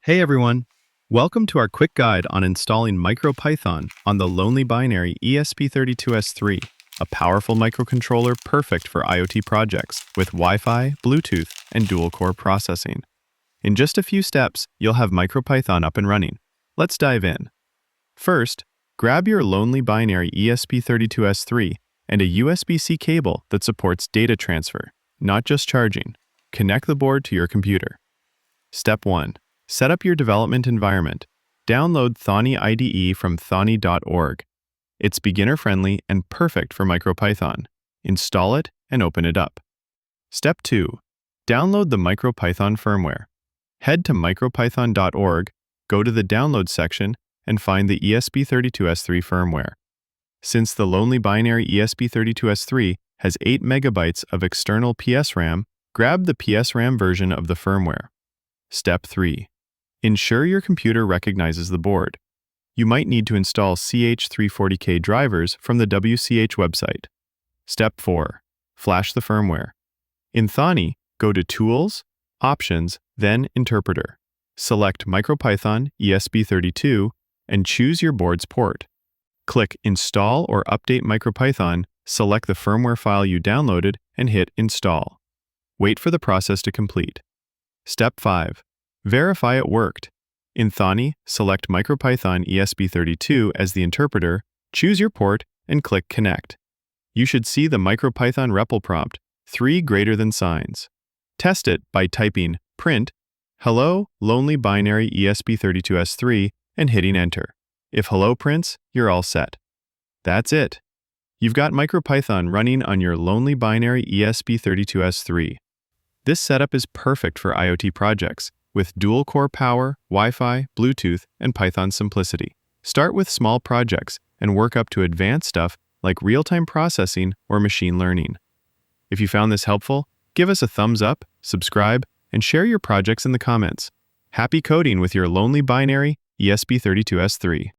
Hey everyone! Welcome to our quick guide on installing MicroPython on the Lonely Binary ESP32-S3, a powerful microcontroller perfect for IoT projects with Wi-Fi, Bluetooth, and dual-core processing. In just a few steps, you'll have MicroPython up and running. Let's dive in. First, grab your Lonely Binary ESP32-S3 and a USB-C cable that supports data transfer, not just charging. Connect the board to your computer. Step 1. Set up your development environment. Download Thonny IDE from thonny.org. It's beginner-friendly and perfect for MicroPython. Install it and open it up. Step 2. Download the MicroPython firmware. Head to micropython.org, go to the Download section, and find the ESP32-S3 firmware. Since the Lonely Binary ESP32-S3 has 8 MB of external PSRAM, grab the PSRAM version of the firmware. Step 3. Ensure your computer recognizes the board. You might need to install CH340K drivers from the WCH website. Step 4. Flash the firmware. In Thonny, go to Tools, Options, then Interpreter. Select MicroPython ESP32 and choose your board's port. Click Install or Update MicroPython, select the firmware file you downloaded, and hit Install. Wait for the process to complete. Step 5. Verify it worked. In Thonny, select MicroPython ESP32 as the interpreter, choose your port, and click Connect. You should see the MicroPython REPL prompt, 3 greater than signs. Test it by typing print hello lonely binary ESP32-S3 and hitting enter. If hello prints, you're all set. That's it. You've got MicroPython running on your Lonely Binary ESP32-S3. This setup is perfect for IoT projects, with dual-core power, Wi-Fi, Bluetooth, and Python simplicity. Start with small projects and work up to advanced stuff like real-time processing or machine learning. If you found this helpful, give us a thumbs up, subscribe, and share your projects in the comments. Happy coding with your Lonely Binary ESP32-S3.